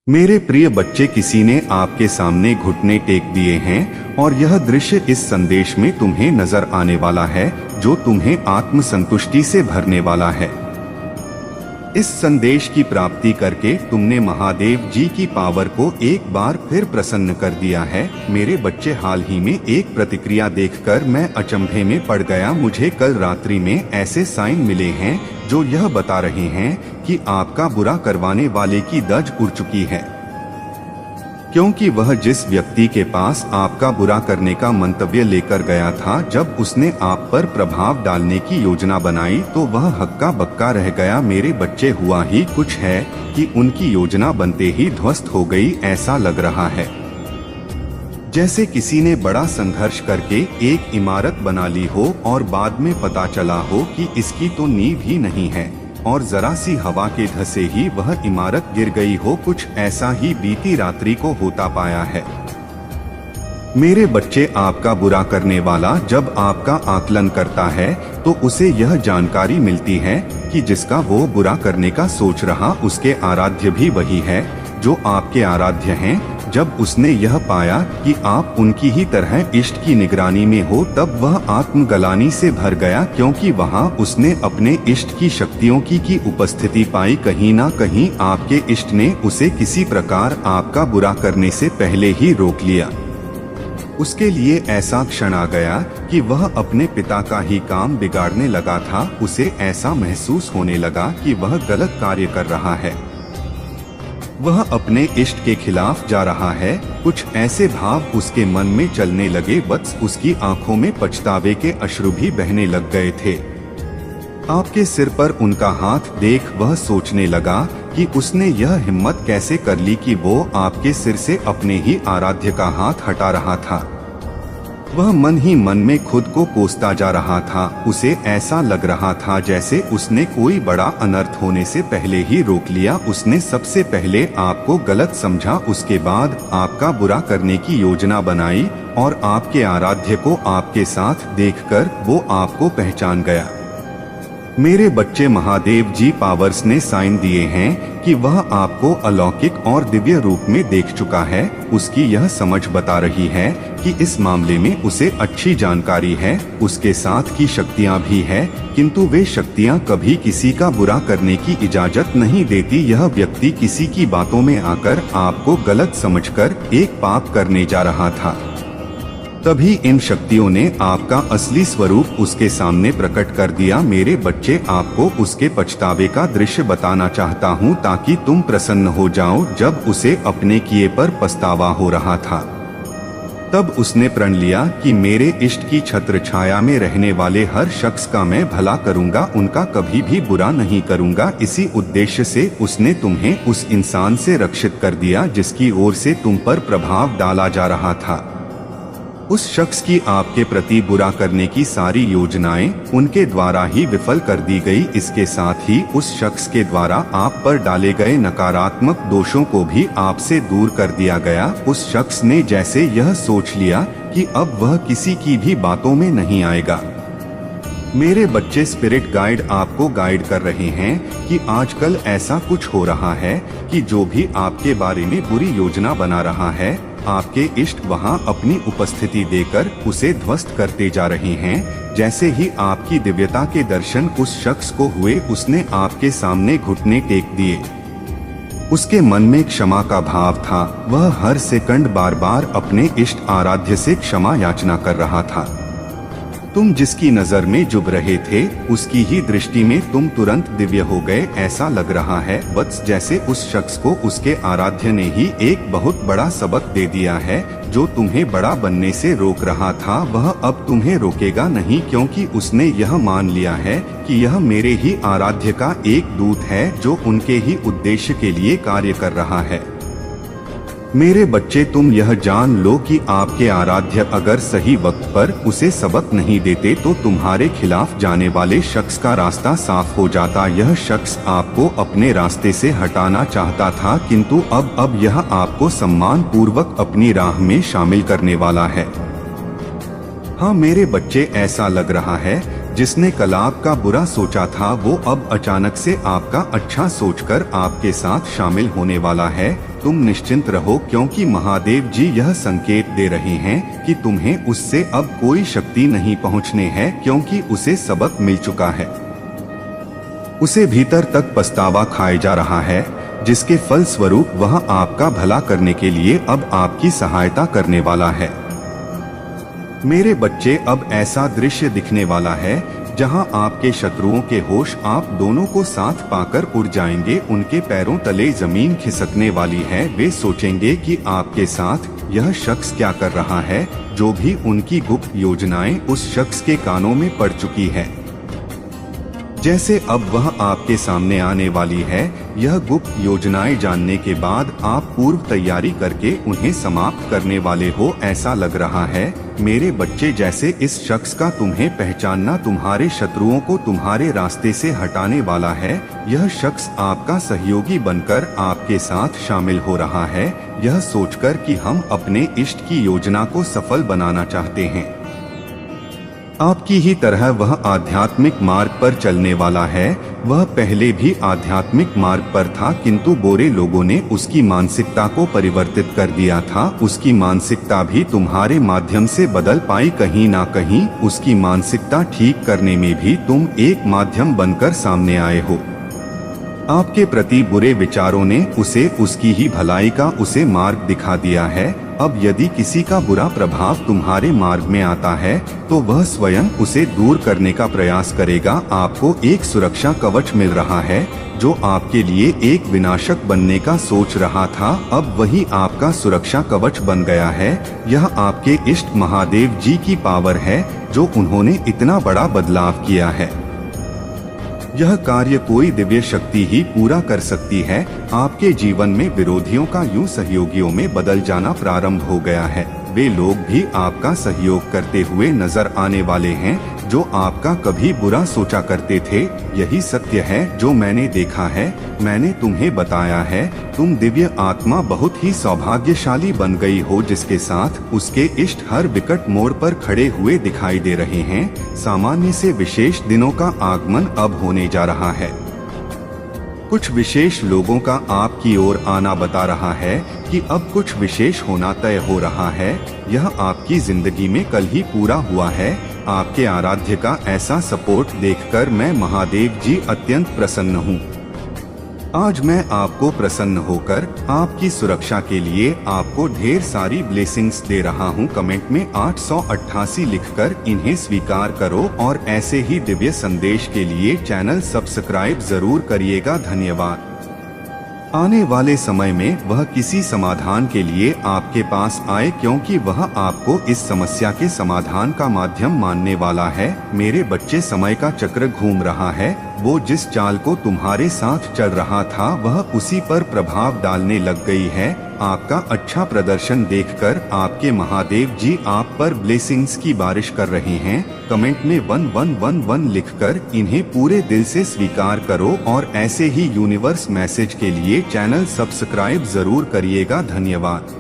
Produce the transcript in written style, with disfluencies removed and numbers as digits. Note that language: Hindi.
मेरे प्रिय बच्चे, किसी ने आपके सामने घुटने टेक दिए हैं और यह दृश्य इस संदेश में तुम्हें नजर आने वाला है जो तुम्हें आत्मसंतुष्टि से भरने वाला है। इस संदेश की प्राप्ति करके तुमने महादेव जी की पावर को एक बार फिर प्रसन्न कर दिया है। मेरे बच्चे, हाल ही में एक प्रतिक्रिया देखकर मैं अचंभे में पड़ गया। मुझे कल रात्रि में ऐसे साइन मिले हैं जो यह बता रहे हैं कि आपका बुरा करवाने वाले की दज उड़ चुकी है, क्योंकि वह जिस व्यक्ति के पास आपका बुरा करने का मंतव्य लेकर गया था, जब उसने आप पर प्रभाव डालने की योजना बनाई तो वह हक्का बक्का रह गया। मेरे बच्चे, हुआ ही कुछ है कि उनकी योजना बनते ही ध्वस्त हो गई। ऐसा लग रहा है जैसे किसी ने बड़ा संघर्ष करके एक इमारत बना ली हो और बाद में पता चला हो कि इसकी तो नींव ही नहीं है और जरा सी हवा के धसे ही वह इमारत गिर गई हो। कुछ ऐसा ही बीती रात्रि को होता पाया है। मेरे बच्चे, आपका बुरा करने वाला जब आपका आकलन करता है तो उसे यह जानकारी मिलती है कि जिसका वो बुरा करने का सोच रहा उसके आराध्य भी वही है जो आपके आराध्य हैं। जब उसने यह पाया कि आप उनकी ही तरह इष्ट की निगरानी में हो, तब वह आत्मग्लानि से भर गया, क्योंकि वहां उसने अपने इष्ट की शक्तियों की उपस्थिति पाई। कहीं ना कहीं आपके इष्ट ने उसे किसी प्रकार आपका बुरा करने से पहले ही रोक लिया। उसके लिए ऐसा क्षण आ गया कि वह अपने पिता का ही काम बिगाड़ने लगा था। उसे ऐसा महसूस होने लगा कि वह गलत कार्य कर रहा है, वह अपने इष्ट के खिलाफ जा रहा है। कुछ ऐसे भाव उसके मन में चलने लगे। बस उसकी आंखों में पछतावे के अश्रु भी बहने लग गए थे। आपके सिर पर उनका हाथ देख वह सोचने लगा कि उसने यह हिम्मत कैसे कर ली कि वो आपके सिर से अपने ही आराध्य का हाथ हटा रहा था। वह मन ही मन में खुद को कोसता जा रहा था। उसे ऐसा लग रहा था जैसे उसने कोई बड़ा अनर्थ होने से पहले ही रोक लिया। उसने सबसे पहले आपको गलत समझा, उसके बाद आपका बुरा करने की योजना बनाई और आपके आराध्य को आपके साथ देखकर वो आपको पहचान गया। मेरे बच्चे, महादेव जी पावर्स ने साइन दिए हैं कि वह आपको अलौकिक और दिव्य रूप में देख चुका है। उसकी यह समझ बता रही है कि इस मामले में उसे अच्छी जानकारी है। उसके साथ की शक्तियां भी है, किंतु वे शक्तियां कभी किसी का बुरा करने की इजाजत नहीं देती। यह व्यक्ति किसी की बातों में आकर आपको गलत समझकर एक पाप करने जा रहा था। तभी इन शक्तियों ने आपका असली स्वरूप उसके सामने प्रकट कर दिया। मेरे बच्चे, आपको उसके पछतावे का दृश्य बताना चाहता हूँ ताकि तुम प्रसन्न हो जाओ। जब उसे अपने किए पर पछतावा हो रहा था, तब उसने प्रण लिया कि मेरे इष्ट की छत्र छाया में रहने वाले हर शख्स का मैं भला करूंगा, उनका कभी भी बुरा नहीं करूंगा। इसी उद्देश्य से उसने तुम्हें उस इंसान से रक्षित कर दिया जिसकी ओर से तुम पर प्रभाव डाला जा रहा था। उस शख्स की आपके प्रति बुरा करने की सारी योजनाएं उनके द्वारा ही विफल कर दी गई। इसके साथ ही उस शख्स के द्वारा आप पर डाले गए नकारात्मक दोषों को भी आपसे दूर कर दिया गया। उस शख्स ने जैसे यह सोच लिया कि अब वह किसी की भी बातों में नहीं आएगा। मेरे बच्चे, स्पिरिट गाइड आपको गाइड कर रहे हैं कि आजकल ऐसा कुछ हो रहा है कि जो भी आपके बारे में बुरी योजना बना रहा है, आपके इष्ट वहां अपनी उपस्थिति देकर उसे ध्वस्त करते जा रहे हैं। जैसे ही आपकी दिव्यता के दर्शन उस शख्स को हुए, उसने आपके सामने घुटने टेक दिए। उसके मन में क्षमा का भाव था। वह हर सेकंड बार बार अपने इष्ट आराध्य से क्षमा याचना कर रहा था। तुम जिसकी नजर में जुब रहे थे, उसकी ही दृष्टि में तुम तुरंत दिव्य हो गए। ऐसा लग रहा है बस जैसे उस शख्स को उसके आराध्य ने ही एक बहुत बड़ा सबक दे दिया है। जो तुम्हें बड़ा बनने से रोक रहा था, वह अब तुम्हें रोकेगा नहीं, क्योंकि उसने यह मान लिया है कि यह मेरे ही आराध्य का एक दूत है जो उनके ही उद्देश्य के लिए कार्य कर रहा है। मेरे बच्चे, तुम यह जान लो कि आपके आराध्य अगर सही वक्त पर उसे सबक नहीं देते तो तुम्हारे खिलाफ जाने वाले शख्स का रास्ता साफ हो जाता। यह शख्स आपको अपने रास्ते से हटाना चाहता था, किंतु अब यह आपको सम्मान पूर्वक अपनी राह में शामिल करने वाला है। हाँ मेरे बच्चे, ऐसा लग रहा है जिसने कल आपका बुरा सोचा था वो अब अचानक से आपका अच्छा सोचकर आपके साथ शामिल होने वाला है। तुम निश्चिंत रहो, क्योंकि महादेव जी यह संकेत दे रहे हैं कि तुम्हें उससे अब कोई शक्ति नहीं पहुंचने है, क्योंकि उसे सबक मिल चुका है। उसे भीतर तक पछतावा खाए जा रहा है, जिसके फल स्वरूप वह आपका भला करने के लिए अब आपकी सहायता करने वाला है। मेरे बच्चे, अब ऐसा दृश्य दिखने वाला है जहां आपके शत्रुओं के होश आप दोनों को साथ पाकर उड़ जाएंगे। उनके पैरों तले जमीन खिसकने वाली है। वे सोचेंगे कि आपके साथ यह शख्स क्या कर रहा है। जो भी उनकी गुप्त योजनाएं उस शख्स के कानों में पड़ चुकी है, जैसे अब वह आपके सामने आने वाली है। यह गुप्त योजनाएं जानने के बाद आप पूर्व तैयारी करके उन्हें समाप्त करने वाले हो, ऐसा लग रहा है मेरे बच्चे। जैसे इस शख्स का तुम्हें पहचानना तुम्हारे शत्रुओं को तुम्हारे रास्ते से हटाने वाला है। यह शख्स आपका सहयोगी बनकर आपके साथ शामिल हो रहा है, यह सोचकर कि हम अपने इष्ट की योजना को सफल बनाना चाहते हैं। आपकी ही तरह वह आध्यात्मिक मार्ग पर चलने वाला है। वह पहले भी आध्यात्मिक मार्ग पर था, किंतु बुरे लोगों ने उसकी मानसिकता को परिवर्तित कर दिया था। उसकी मानसिकता भी तुम्हारे माध्यम से बदल पाई। कहीं ना कहीं उसकी मानसिकता ठीक करने में भी तुम एक माध्यम बनकर सामने आए हो। आपके प्रति बुरे विचारों ने उसे उसकी ही भलाई का उसे मार्ग दिखा दिया है। अब यदि किसी का बुरा प्रभाव तुम्हारे मार्ग में आता है तो वह स्वयं उसे दूर करने का प्रयास करेगा। आपको एक सुरक्षा कवच मिल रहा है जो आपके लिए एक विनाशक बनने का सोच रहा था, अब वही आपका सुरक्षा कवच बन गया है। यह आपके इष्ट महादेव जी की पावर है जो उन्होंने इतना बड़ा बदलाव किया है। यह कार्य कोई दिव्य शक्ति ही पूरा कर सकती है। आपके जीवन में विरोधियों का यूं सहयोगियों में बदल जाना प्रारंभ हो गया है। वे लोग भी आपका सहयोग करते हुए नजर आने वाले हैं जो आपका कभी बुरा सोचा करते थे। यही सत्य है जो मैंने देखा है, मैंने तुम्हें बताया है। तुम दिव्य आत्मा बहुत ही सौभाग्यशाली बन गई हो, जिसके साथ उसके इष्ट हर विकट मोड़ पर खड़े हुए दिखाई दे रहे हैं। सामान्य से विशेष दिनों का आगमन अब होने जा रहा है। कुछ विशेष लोगों का आपकी ओर आना बता रहा है कि अब कुछ विशेष होना तय हो रहा है। यह आपकी जिंदगी में कल ही पूरा हुआ है। आपके आराध्य का ऐसा सपोर्ट देखकर मैं महादेव जी अत्यंत प्रसन्न हूँ। आज मैं आपको प्रसन्न होकर आपकी सुरक्षा के लिए आपको ढेर सारी ब्लेसिंग्स दे रहा हूँ। कमेंट में 888 लिखकर इन्हें स्वीकार करो और ऐसे ही दिव्य संदेश के लिए चैनल सब्सक्राइब जरूर करिएगा। धन्यवाद। आने वाले समय में वह किसी समाधान के लिए आपके पास आए, क्योंकि वह आपको इस समस्या के समाधान का माध्यम मानने वाला है। मेरे बच्चे, समय का चक्र घूम रहा है। वो जिस चाल को तुम्हारे साथ चल रहा था वह उसी पर प्रभाव डालने लग गई है। आपका अच्छा प्रदर्शन देखकर आपके महादेव जी आप पर ब्लेसिंग्स की बारिश कर रहे हैं। कमेंट में 1111 लिखकर इन्हें पूरे दिल से स्वीकार करो और ऐसे ही यूनिवर्स मैसेज के लिए चैनल सब्सक्राइब जरूर करिएगा। धन्यवाद।